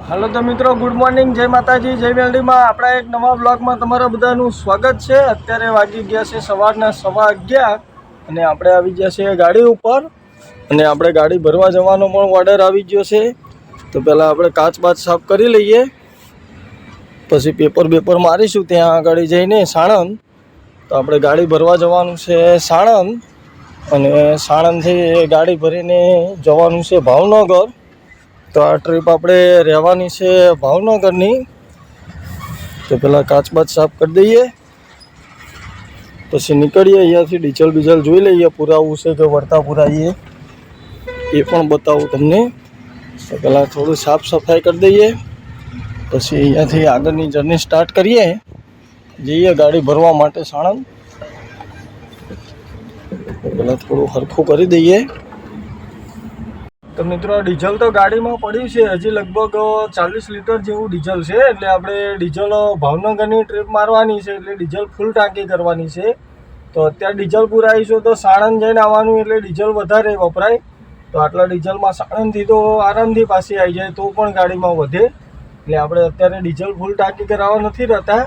હાલો તો મિત્રો, good morning, જય માતાજી, જય મેલડીમાં આપણા એક નવા બ્લોગમાં તમારા બધાનું સ્વાગત છે। અત્યારે વાગી ગયા છે સવારના 11:15 અને આપણે આવી ગયા છે ગાડી ઉપર અને આપણે ગાડી ભરવા જવાનો પણ ઓર્ડર આવી ગયો છે। તો પહેલાં આપણે કાચ બાચ સાફ કરી લઈએ, પછી પેપર મારીશું ત્યાં આગળ જઈને સાણંદ। તો આપણે ગાડી ભરવા જવાનું છે સાણંદ અને સાણંદથી ગાડી ભરીને જવાનું છે ભાવનગર। તો આ ટ્રીપ આપણે રહેવાની છે ભાવનગરની। તો પહેલાં કાચ બાચ સાફ કરી દઈએ, પછી નીકળીએ અહીંયાથી। ડીઝલ બીઝલ જોઈ લઈએ પુરાવું છે કે વળતા પુરાવીએ એ પણ બતાવું તમને। તો પહેલાં થોડું સાફ સફાઈ કરી દઈએ, પછી અહીંયાથી આગળની જર્ની સ્ટાર્ટ કરીએ, જઈએ ગાડી ભરવા માટે સાણંદ। પહેલાં થોડું સરખું કરી દઈએ। તો મિત્રો, ડીઝલ તો ગાડીમાં પડ્યું છે, હજી લગભગ 40 લીટર જેવું ડીઝલ છે। એટલે આપણે ડીઝલ ભાવનગરની ટ્રીપ મારવાની છે, એટલે ડીઝલ ફૂલ ટાંકી કરવાની છે। તો અત્યારે ડીઝલ પુરાવીશું તો સાણંદ જઈને આવવાનું, એટલે ડીઝલ વધારે વપરાય। તો આટલા ડીઝલમાં સાણંદથી તો આરામથી પાછી આવી જાય, તો પણ ગાડીમાં વધે। એટલે આપણે અત્યારે ડીઝલ ફૂલ ટાંકી કરાવવા નથી રહેતા,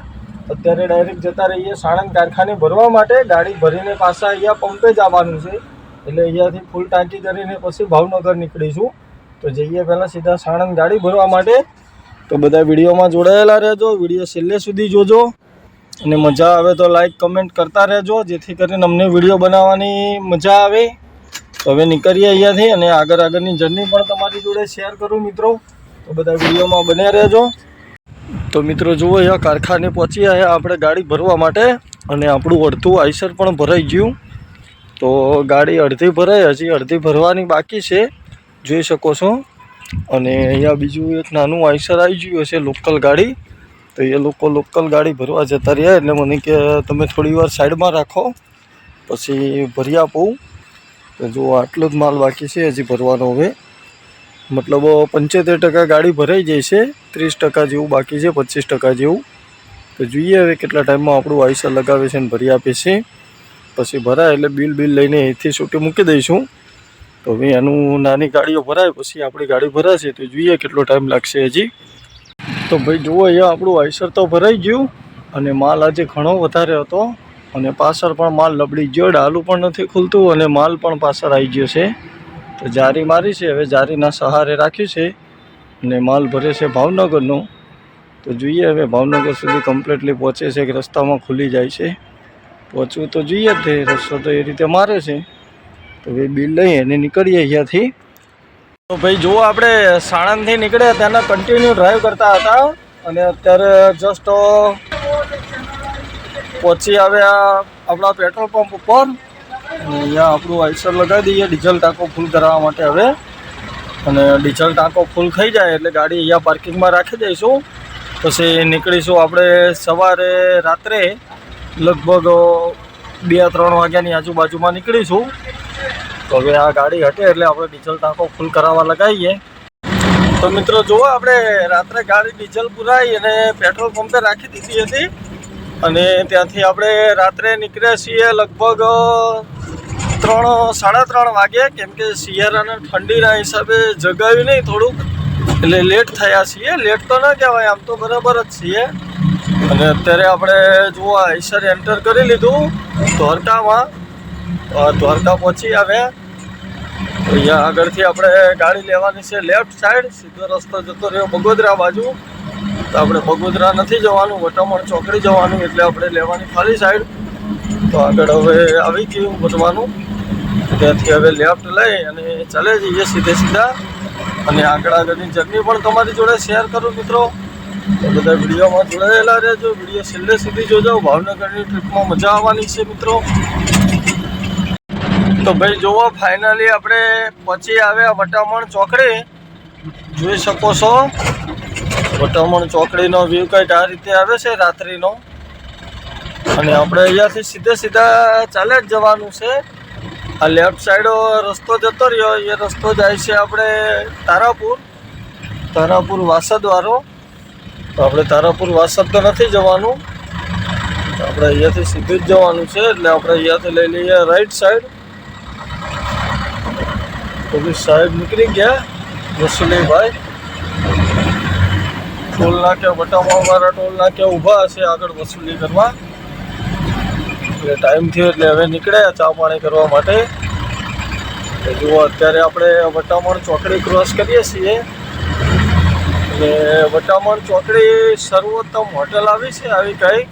અત્યારે ડાયરેક્ટ જતા રહીએ સાણંદ કારખાને ભરવા માટે। ગાડી ભરીને પાછા અહીંયા પંપે જ આવવાનું છે, એટલે અહીંયાથી ફૂલ ટાંકી કરીને પછી ભાવનગર નીકળીશું। તો જઈએ પહેલાં સીધા સાણંદ ગાડી ભરવા માટે। તો બધા વિડીયોમાં જોડાયેલા રહેજો, વિડીયો છેલ્લે સુધી જોજો અને મજા આવે તો લાઈક કમેન્ટ કરતા રહેજો, જેથી કરીને અમને વિડીયો બનાવવાની મજા આવે। તો હવે નીકળીએ અહીંયાથી અને આગળની જર્ની પણ તમારી જોડે શેર કરું મિત્રો। તો બધા વિડીયોમાં બન્યા રહેજો। તો મિત્રો જુઓ, અહીંયા કારખાને પહોંચી આવ્યા આપણે ગાડી ભરવા માટે અને આપણું અડધું આઈસર પણ ભરાઈ ગયું। તો ગાડી અડધી ભરાઈ, હજી અડધી ભરવાની બાકી છે, જોઈ શકો છો। અને અહીંયા બીજું એક નાનું આઈસર આવી ગયું હશે લોકલ ગાડી। તો એ લોકલ ગાડી ભરવા જતા રહ્યા, એટલે મને કે તમે થોડી વાર સાઈડમાં રાખો, પછી ભરી આપું। તો જો આટલો જ માલ બાકી છે હજી ભરવાનો। હવે મતલબ 75% ગાડી ભરાઈ જાય છે, 30% જેવું બાકી છે, 25% જેવું। તો જોઈએ હવે કેટલા ટાઈમમાં આપણું આઈસર લગાવે છે અને ભરી આપે છે। પછી ભરાય એટલે બિલ લઈને અહીંથી છૂટી મૂકી દઈશું। તો હવે એનું નાની ગાડીઓ ભરાય પછી આપણી ગાડી ભરાશે, તો જોઈએ કેટલો ટાઈમ લાગશે હજી। તો ભાઈ જુઓ, અહીંયા આપણું આઈસર તો ભરાઈ ગયું અને માલ આજે ઘણો વધારે હતો અને પાછળ પણ માલ લબડી ગયો, ડાલું પણ નથી ખુલતું અને માલ પણ પાછળ આવી ગયો છે। તો જારી મારી છે, હવે જારીના સહારે રાખ્યું છે અને માલ ભરે છે ભાવનગરનો। તો જોઈએ હવે ભાવનગર સુધી કમ્પ્લીટલી પહોંચે છે કે રસ્તામાં ખુલી જાય છે। પહોંચવું તો જોઈએ જ, રસ્તો તો એ રીતે મારે છે। તો ભાઈ બિલ લઈ અને નીકળીએ અહીંયાથી। તો ભાઈ જુઓ, આપણે સાણંદથી નીકળ્યા ત્યાંના કન્ટિન્યુ ડ્રાઈવ કરતા હતા અને અત્યારે જસ્ટ પહોંચી આવ્યા આપણા પેટ્રોલ પંપ ઉપર અને અહીંયા આપણું આઈસર લગાવી દઈએ ડીઝલ ટાંકો ફૂલ કરાવવા માટે હવે। અને ડીઝલ ટાંકો ફૂલ થઈ જાય એટલે ગાડી અહીંયા પાર્કિંગમાં રાખી દઈશું, પછી નીકળીશું આપણે સવારે રાત્રે લગભગ 2-3 વાગ્યાની આજુબાજુમાં નીકળીશું। તો હવે આ ગાડી હટે એટલે આપણે ડીઝલ ટાંકો ફૂલ કરાવવા લગાવીએ। તો મિત્રો જુઓ, આપણે રાત્રે ગાડી ડીઝલ પુરાવી અને પેટ્રોલ પંપે રાખી દીધી હતી અને ત્યાંથી આપણે રાત્રે નીકળ્યા છીએ લગભગ 3-3:30 વાગે, કેમ કે શિયાળાના ઠંડીના હિસાબે જગાવ્યું નહીં થોડુંક, એટલે લેટ થયા છીએ। લેટ તો ના કહેવાય, આમ તો બરાબર જ છીએ। અને અત્યારે આપણે જુઓ આઈસર એન્ટર કરી લીધું દ્વારકામાં। દ્વારકા પહોંચી આવ્યા। તો અહીંયા આગળથી આપણે ગાડી લેવાની છે લેફ્ટ સાઈડ, સીધો રસ્તો જતો રહ્યો બગોદરા બાજુ। તો આપણે બગોદરા નથી જવાનું, વટામણ ચોકડી જવાનું, એટલે આપણે લેવાની ખાલી સાઈડ। તો આગળ હવે આવી ગયું ભરવાનું, ત્યાંથી હવે લેફ્ટ લઈ અને ચાલે જઈએ સીધા અને આગળની જર્ની પણ તમારી જોડે શેર કરું મિત્રો। તો બધા વિડીયોમાં જોડાયેલા રહેજો, વિડીયો છેલ્લે સુધી જોજો, ભાવનગરની ટ્રીપમાં મજા આવવાની છે મિત્રો। તો ભાઈ જુઓ, ફાઇનલી આપણે પહોંચી આવ્યા વટામણ ચોકડી, જોઈ શકો છો। વટામણ ચોકડીનો વ્યૂ કંઈક આ રીતે આવે છે રાત્રિનો અને આપણે અહીંયાથી સીધા ચાલે જ જવાનું છે। આ લેફ્ટ સાઈડ રસ્તો જતો રહ્યો, એ રસ્તો જાય છે આપણે તારાપુર વાસદવાળો। તો આપણે તારાપુર વાસદ તો નથી જવાનું, તો આપણે અહીંયાથી સીધું જ જવાનું છે, એટલે આપણે અહીંયાથી લઈ લઈએ રાઈટ સાઈડ। તો બી સાહેબ નીકળી ગયા વસુલીભાઈ। ટોલ નાકે વટામાવાળા ટોલ નાકે ઊભા હશે આગળ વસૂલી કરવા. એટલે ટાઈમ થયો એટલે હવે નીકળ્યા ચા પાણી કરવા માટે. જુઓ અત્યારે આપણે વટામણ ચોકડી ક્રોસ કરીએ છીએ. અને વટામણ ચોકડી સર્વોત્તમ હોટલ આવી છે આવી કંઈ,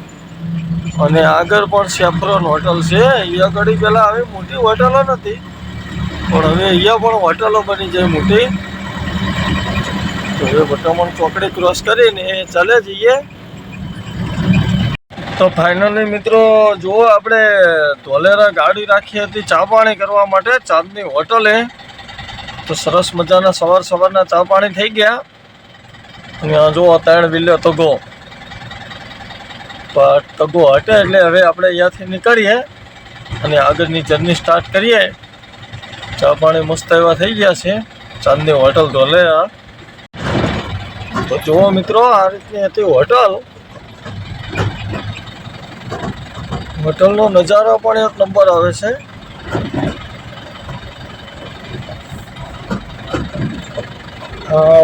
અને આગળ પણ સેફ્રોન હોટલ છે. અહીંયા આગળ પહેલાં આવી મોટી હોટલો નથી, પણ હવે અહીંયા પણ હોટલો બની જાય મોટી. તો હવે વટામણ ચોકડી ક્રોસ કરીને ચાલે જઈએ. તો ફાઇનલી મિત્રો જુઓ આપણે ધોલેરા ગાડી રાખી હતી ચા પાણી કરવા માટે ચાંદની હોટલે. તો સરસ મજાના સવારના ચા પાણી થઈ ગયા. અને જુઓ 3 વિલ્યો તગો હટે એટલે હવે આપણે અહીંયાથી નીકળીએ અને આગળની જર્ની સ્ટાર્ટ કરીએ. ચા પાણી મસ્ત એવા થઈ ગયા છે ચાંદની હોટલ ધોલેરા. તો જુઓ મિત્રો આ રીતની હતી હોટલનો નજારો પણ એક નંબર આવે છે.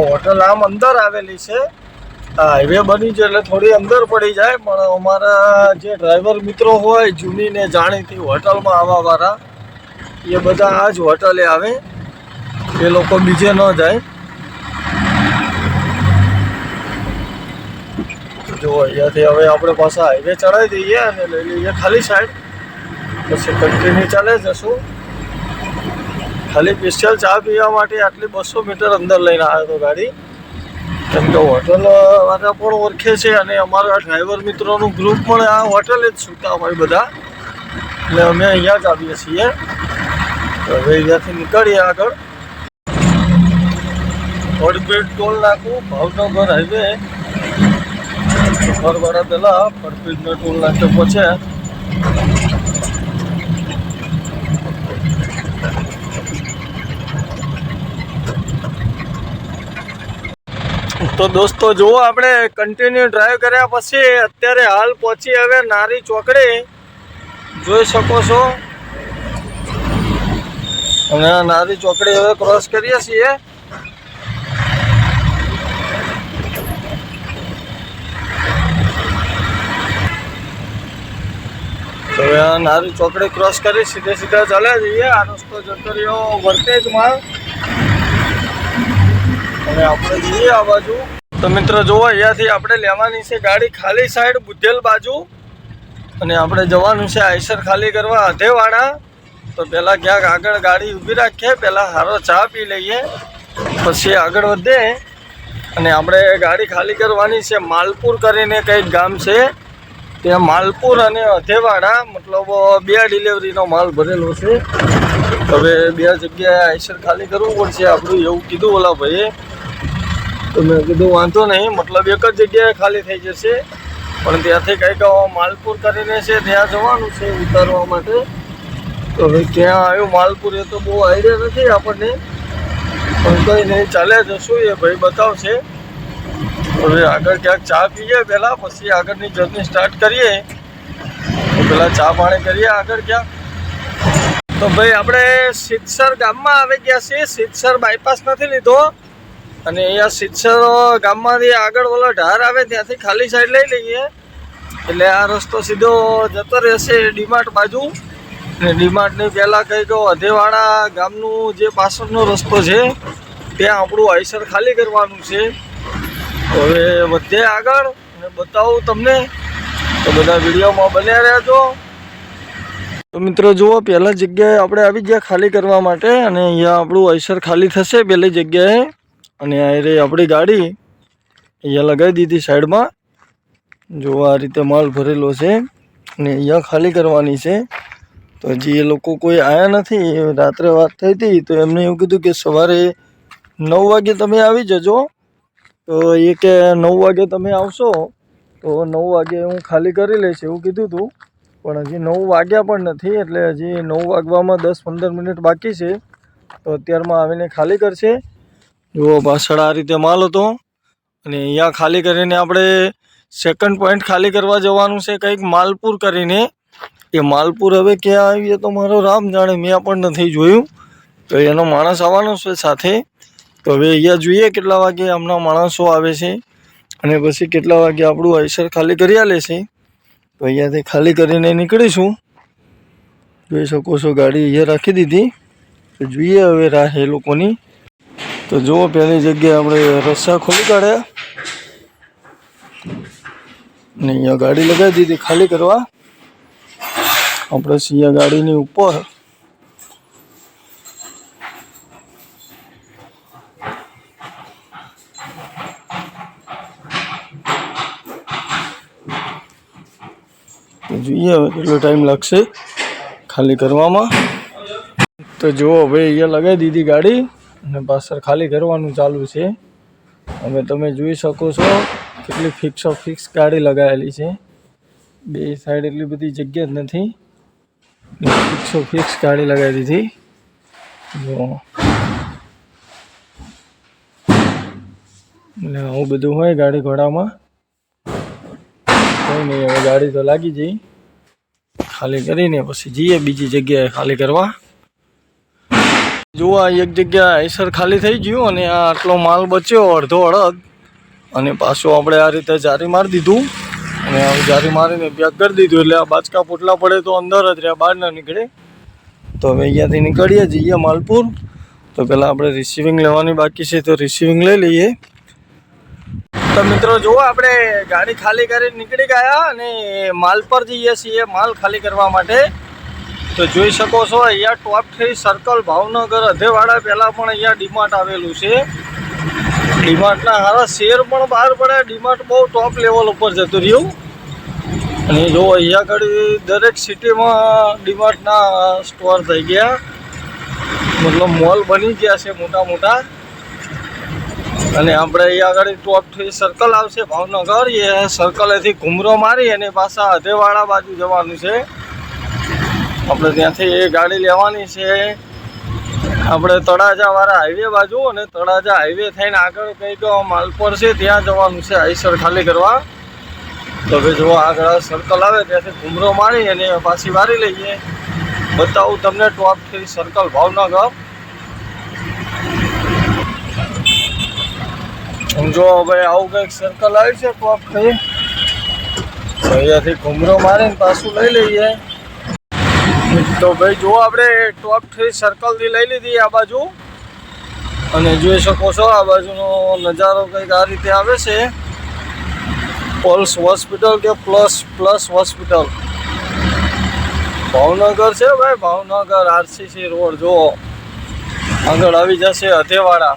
હોટલ આમ અંદર આવેલી છે. હાઈવે બની છે એટલે થોડી અંદર પડી જાય, પણ અમારા જે ડ્રાઈવર મિત્રો હોય જૂની ને જાણીતી હોટલમાં આવવાવાળા એ બધા આ જ હોટલે આવે, એ લોકો બીજે ન જાય. જો અહીંયાથી હવે આપણે પાછા હાઈવે ચડાવી દઈએ અને લઈ લઈએ ખાલી સાઈડ. પછી કન્ટિન્યુ ચાલે જશું. ખાલી સ્પેશિયલ ચા પીવા માટે આટલી 200 મીટર અંદર લઈને આવ્યો હતો ગાડી, કેમ કે હોટલ વાળા પણ ઓળખે છે અને અમારા ડ્રાઈવર મિત્રોનું ગ્રુપ પણ આ હોટલે જ સૂતા હોય બધા, એટલે અમે અહીંયા જ આવીએ છીએ. હવે અહીંયાથી નીકળીએ આગળ. ફળપીટ ટોલ નાકું ભાવનગર હાઈવે ઘરવાળા પહેલાં ફળપીટના ટોલ નાકે પહોંચ્યા. તો દોસ્તો જુઓ આપણે કન્ટિન્યુ ડ્રાઈવ કર્યા પછી અત્યારે હાલ પહોંચી હવે નારી ચોકડી જોઈ શકો છો. અને આ નારી ચોકડી હવે ક્રોસ કરીએ છીએ. તો હવે આ નારી ચોકડી ક્રોસ કરી સીધા ચાલ્યા જઈએ. આ રસ્તો જતો રહ્યો વર્તેજમાં અને આપણે જઈએ આ બાજુ. તો મિત્રો જુઓ અહીંયાથી આપણે લેવાની છે ગાડી ખાલી સાઈડ બુધેલ બાજુ, અને આપણે જવાનું છે આઈસર ખાલી કરવા અધેવાડા. તો પહેલાં ક્યાંક આગળ ગાડી ઊભી રાખીએ, પહેલાં સારો ચા પી લઈએ, પછી આગળ વધે. અને આપણે ગાડી ખાલી કરવાની છે માલપુર કરીને કંઈક ગામ છે ત્યાં. માલપુર અને અધેવાડા મતલબ 2 ડિલિવરીનો માલ ભરેલો છે. હવે 2 જગ્યાએ આઈસર ખાલી કરવું પડશે આપણું, એવું કીધું ઓલા ભાઈએ. તો મેં કીધું વાંધો નહીં, મતલબ એક જ જગ્યાએ ખાલી થઈ જશે, પણ ત્યાંથી કંઈક માલપુર કરીને છે ત્યાં જવાનું છે ઉતારવા માટે. તો હવે ક્યાં આવ્યું માલપુર એ તો બહુ આઈડિયા નથી આપણને, પણ કંઈ નહીં ચાલે જશું, એ ભાઈ બતાવશે. હવે આગળ ક્યાંક ચા પીએ પહેલાં, પછી આગળની જર્ની સ્ટાર્ટ કરીએ. તો પહેલાં ચા પાણી કરીએ આગળ ક્યાંક. તો ભાઈ આપણે સિદ્ધસર ગામમાં આવી ગયા છીએ. સિદ્ધસર બાયપાસ નથી લીધો, અને અહીંયા સિદ્ધસર ગામમાંથી આગળ ઓલો ઢાર આવે ત્યાંથી ખાલી સાઈડ લઈ લઈએ એટલે આ રસ્તો સીધો જતો રહેશે ડીમાર્ટ બાજુ. અને ડીમાર્ટની પહેલાં કંઈક અધેવાડા ગામનું જે પાછળનો રસ્તો છે ત્યાં આપણું આઈસર ખાલી કરવાનું છે. હવે વધે આગળ અને બતાવું તમને, તો બધા વિડીયોમાં બન્યા રહેજો. તો મિત્રો જુઓ પહેલાં જગ્યાએ આપણે આવી ગયા ખાલી કરવા માટે, અને અહીંયા આપણું આઈસર ખાલી થશે પહેલી જગ્યાએ. અને આ રહી આપણી ગાડી અહીંયા લગાવી દીધી સાઈડમાં. જો આ રીતે માલ ભરેલો છે અને અહીંયા ખાલી કરવાની છે. તો હજી એ લોકો કોઈ આવ્યા નથી. રાત્રે વાત થઈ હતી તો એમને એવું કીધું કે સવારે 9 વાગે તમે આવી જજો. તો એ કે 9 વાગે તમે આવશો તો 9 વાગે હું ખાલી કરી લઈશ એવું કીધું હતું, પણ હજી 9 વાગ્યા પણ નથી. એટલે હજી 9 વાગવામાં 10-15 મિનિટ બાકી છે. તો અત્યારમાં આવીને ખાલી કરશે. જુઓ પાછળ આ રીતે માલ હતો, અને અહીંયા ખાલી કરીને આપણે સેકન્ડ પોઈન્ટ ખાલી કરવા જવાનું છે કંઈક માલપુર કરીને. એ માલપુર હવે ક્યાં આવીએ તો મારો રામ જાણે, મેં પણ નથી જોયું. તો એનો માણસ આવવાનો છે સાથે. તો હવે અહીંયા જોઈએ કેટલા વાગે હમણાં માણસો આવે છે. અને પછી કેટલા વાગે આપણું આઈસર ખાલી કરી આલે છે તો અહીંયાથી ખાલી કરીને નીકળીશું। જોઈ શકો છો ગાડી અહીંયા રાખી દીધી। તો જોઈએ હવે રાહ એ લોકોની। તો જુઓ પહેલી જગ્યાએ આપણે રસ્તા ખોલી કાઢ્યા અને અહીંયા ગાડી લગાવી દીધી ખાલી કરવા। આપણે અહીંયા ગાડીની ઉપર તો જોઈએ હવે કેટલો ટાઈમ લાગશે ખાલી કરવામાં। તો જુઓ ભાઈ અહીંયા લગાવી દીધી ગાડી અને પાછળ ખાલી કરવાનું ચાલુ છે। હવે તમે જોઈ શકો છો કેટલી ફિક્સ ગાડી લગાવેલી છે। બે સાઈડ એટલી બધી જગ્યા જ નથી, ફિક્સ ગાડી લગાવી દીધી। જો એટલે આવું બધું હોય ગાડી ઘોડામાં। કંઈ નહીં, હવે ગાડી તો લાગી જઈ, ખાલી કરીને પછી જઈએ બીજી જગ્યાએ ખાલી કરવા। જુઓ એક જગ્યા આઈસર ખાલી થઈ ગયું અને આ આટલો માલ બચ્યો અડધો અડધ અને પાછું આપણે આ રીતે જારી મારી દીધું અને જારી મારીને પેક કરી દીધું એટલે આ બાચકા પોટલા પડે તો અંદર જ રહ્યા, બહાર ના નીકળે। તો હવે અહીંયાથી નીકળીએ જઈએ માલપુર। તો પહેલાં આપણે રિસીવિંગ લેવાની બાકી છે તો રિસીવિંગ લઈ લઈએ। તો મિત્રો જુઓ આપણે ગાડી ખાલી કરીને નીકળી ગયા અને માલ પર જઈએ છીએ માલ ખાલી કરવા માટે। તો જોઈ શકો છો અહીંયા ટોપ 3 સર્કલ ભાવનગર અધેવાડા પહેલાં પણ અહીંયા ડીમાર્ટ આવેલું છે। ડીમાર્ટના સારા શેર પણ બહાર પડ્યા, ડીમાર્ટ બહુ ટોપ લેવલ ઉપર જતું રહ્યું। અને જો અહીંયા આગળ દરેક સિટીમાં ડીમાર્ટના સ્ટોર થઈ ગયા, મતલબ મોલ બની ગયા છે મોટા મોટા। અને આપણે અહીંયા આગળ ટોપ 3 સર્કલ આવશે ભાવનગર, એ સર્કલેથી ઘૂમરો મારી અને પાછા અધેવાડા બાજુ જવાનું છે। આપણે ત્યાંથી એ ગાડી લેવાની છે આપણે તળાજાવાળા હાઈવે બાજુ, અને તળાજા હાઈવે થઈને આગળ કંઈક માલપર છે ત્યાં જવાનું છે આઈસર ખાલી કરવા। તો હવે જો આગળ સર્કલ આવે ત્યાંથી ઘૂમરો મારી અને પાછી વારી લઈએ। બતાવું તમને ટોપ 3 સર્કલ ભાવનગર। જો ભાઈ આવું કંઈક સર્કલ આવી છે ટોપ 3, અહીંયાથી ઘૂમરો મારીને પાછું લઈ લઈએ। તો ભાઈ જુઓ આપણે ટોપ 3 સર્કલથી લઈ લીધી આ બાજુ અને જોઈ શકો છો આ બાજુનો નજારો કંઈક આ રીતે આવે છે। પલ્સ હોસ્પિટલ કે પ્લસ હોસ્પિટલ ભાવનગર છે ભાઈ, ભાવનગર આરસીસી રોડ। જુઓ આગળ આવી જશે અધેવાડા।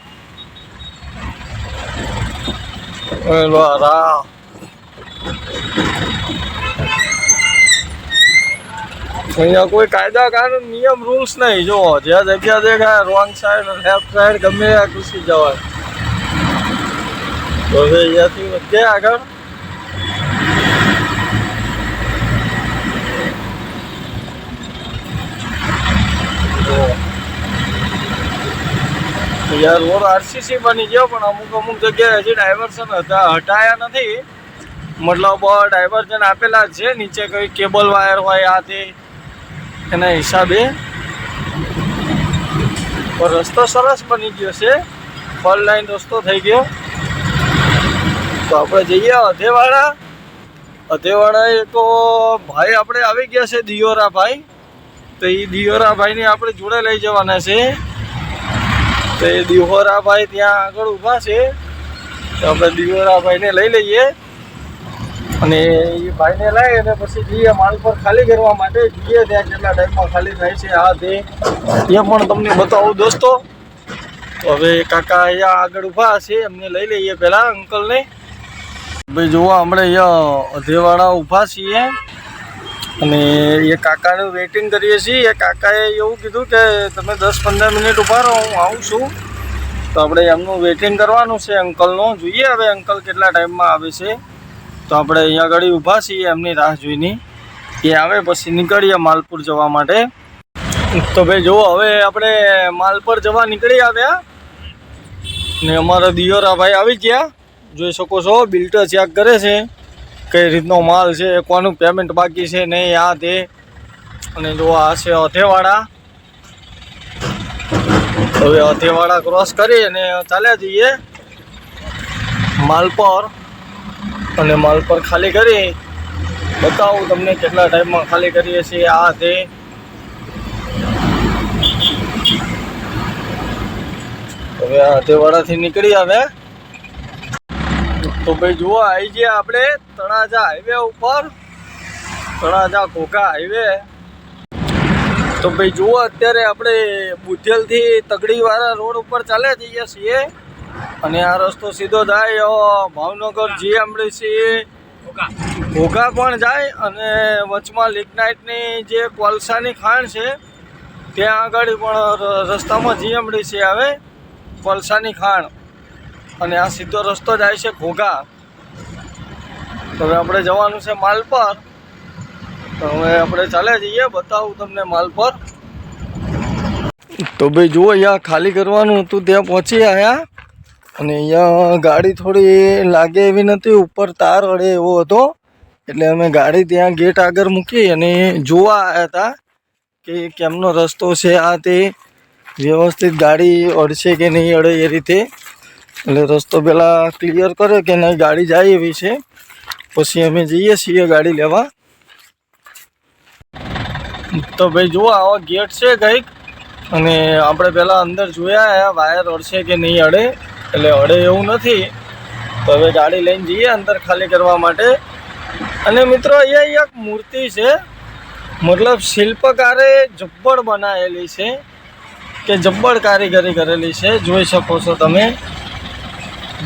અહીંયા કોઈ કાયદા કાનૂન નિયમ રૂલ્સ નહીં। જો જ્યાં જગ્યા દેખાય રોંગ સાઈડ લેફ્ટ સાઈડ ગમે ત્યાં ઘૂસી જવાય। તો હવે અહીંયાથી વધે આગળ। યાર રોડ આરસીસી બની ગયો પણ અમુક જગ્યાએ હજી ડાયવર્ઝન હટાયા નથી, મતલબ ડાયવર્ઝન આપેલા છે નીચે કઈ કેબલ વાયર હોય આ તે એના હિસાબે। પણ રસ્તો સરસ બની ગયો છે, 4 લાઈન રસ્તો થઈ ગયો। તો આપણે જઈએ અધેવાડા। અધેવાડા એક ભાઈ આપણે આવી ગયા છે દિયોરા ભાઈ, તો એ દિયોરા ભાઈને આપણે જોડે લઈ જવાના છે। તો એ દિયોરા ભાઈ ત્યાં આગળ ઊભા છે, તો આપણે દિયોરા ભાઈને લઈ લઈએ અને એ ભાઈને લઈ અને પછી જઈએ માલ પર ખાલી કરવા માટે। જોઈએ ત્યાં કેટલા ટાઈમમાં ખાલી થાય છે આ તે એ પણ તમને બતાવું દોસ્તો। તો હવે કાકા અહીંયા આગળ ઊભા છે, એમને લઈ લઈએ પહેલાં અંકલને। ભાઈ જુઓ આપણે અહીંયા અધેવાડા ઊભા છીએ અને એ કાકાનું વેઇટિંગ કરીએ છીએ। એ કાકાએ એવું કીધું કે તમે 10-15 મિનિટ ઊભા રહો, હું આવું છું। તો આપણે એમનું વેઇટિંગ કરવાનું છે અંકલનું। જોઈએ હવે અંકલ કેટલા ટાઈમમાં આવે છે। તો આપણે અહીંયા આગળ ઊભા છીએ એમની રાહ જોઈને, એ આવે પછી નીકળીએ માલપુર જવા માટે। તો ભાઈ જુઓ હવે આપણે માલપુર જવા નીકળી આવ્યા ને અમારા દિયોરા ભાઈ આવી ગયા। જોઈ શકો છો બિલ્ટર ચેક કરે છે કઈ રીતનો માલ છે, કોનું પેમેન્ટ બાકી છે નહીં આ તે। અને જો આ છે અધેવાડા। હવે અધેવાડા ક્રોસ કરી અને ચાલ્યા જઈએ માલપુર। અને માલ પર ખાલી કરી બતાવું તમને કેટલા ટાઈમમાં ખાલી કરીએ છીએ આ તે. હવે આ તેવાડાથી નીકળી આવે તો ભાઈ જુઓ આવી જઈએ આપણે તળાજા હાઈવે ઉપર, તળાજા ઘોઘા હાઈવે. તો ભાઈ જુઓ અત્યારે આપણે બુધેલથી તગડીવાળા રોડ ઉપર ચાલ્યા જઈએ છીએ અને આ રસ્તો સીધો જાય ભાવનગર જીએમડીસી ઘોઘા પણ જાય અને વચમાં લિગ્નાઇટની જે કોલસાની ખાણ છે ત્યાં આગળ પણ રસ્તામાં જીએમડીસી આવે કોલસાની ખાણ અને આ સીધો રસ્તો જાય છે ઘોઘા. તો હવે આપણે જવાનું છે માલ પર. તો હવે આપણે ચાલ્યા જઈએ, બતાવું તમને માલ પર. તો ભાઈ જુઓ અહીંયા ખાલી કરવાનું હતું ત્યાં પહોંચી આવ્યા અને અહીંયા ગાડી થોડી લાગે એવી નથી, ઉપર તાર અડે એવો હતો એટલે અમે ગાડી ત્યાં ગેટ આગળ મૂકી અને જોવા આવ્યા હતા કે કેમનો રસ્તો છે આ તે, વ્યવસ્થિત ગાડી અડશે કે નહીં અડે એ રીતે. એટલે રસ્તો પહેલાં ક્લિયર કરે કે નહીં ગાડી જાય એવી છે, પછી અમે જઈએ છીએ ગાડી લેવા. તો ભાઈ જુઓ આવા ગેટ છે કંઈક અને આપણે પહેલાં અંદર જોયા વાયર અડશે કે નહીં અડે, એટલે અડે એવું નથી. તો હવે ગાડી લઈને જઈએ અંદર ખાલી કરવા માટે. અને મિત્રો અહીંયા એક મૂર્તિ છે, મતલબ શિલ્પકારે જબ્બર બનાવેલી છે કે જબ્બર કારીગરી કરેલી છે, જોઈ શકો છો તમે.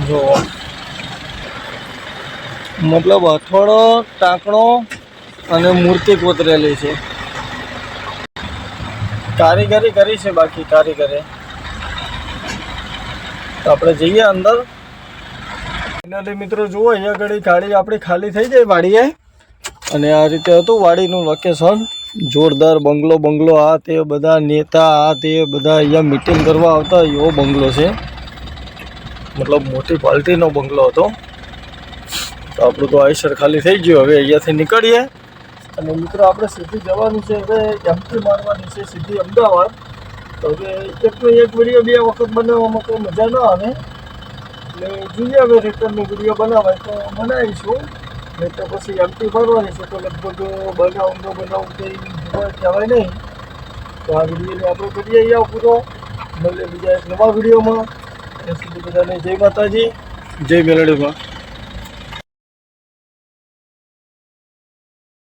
જો મતલબ હથોડો ટાંકણો અને મૂર્તિ કોતરેલી છે, કારીગરી કરી છે બાકી કારીગરે. તો આપણે જઈએ અંદર. ફાઇનલી મિત્રો જુઓ અહીંયા ઘડી ગાડી આપણી ખાલી થઈ જાય વાડીએ અને આ રીતે હતું વાડીનું લોકેશન. જોરદાર બંગલો આ તે બધા નેતા આ તે બધા અહીંયા મિટિંગ કરવા આવતા એવો બંગલો છે, મતલબ મોટી પાર્ટીનો બંગલો હતો. તો આપણું તો આઈસર ખાલી થઈ ગયું. હવે અહીંયાથી નીકળીએ અને મિત્રો આપણે સીધી જવાનું છે, હવે એમટી મારવાની છે સીધી અમદાવાદ. તો હવે એકનો એક વિડીયો બે વખત બનાવવામાં કોઈ મજા ન આવે એટલે જોઈએ હવે રિટર્નનો વિડીયો બનાવાય તો બનાવીશું, નહીં તો પછી એમટી મારવાની છે. તો લગભગ બનાવું કંઈ કહેવાય નહીં. તો આ વિડીયોને આપણે કરીએ અહીંયા પૂરો. મળીએ બીજા એક નવા વિડીયોમાં. ત્યાં સુધી બધાને જય માતાજી, જય મેલડીમાં.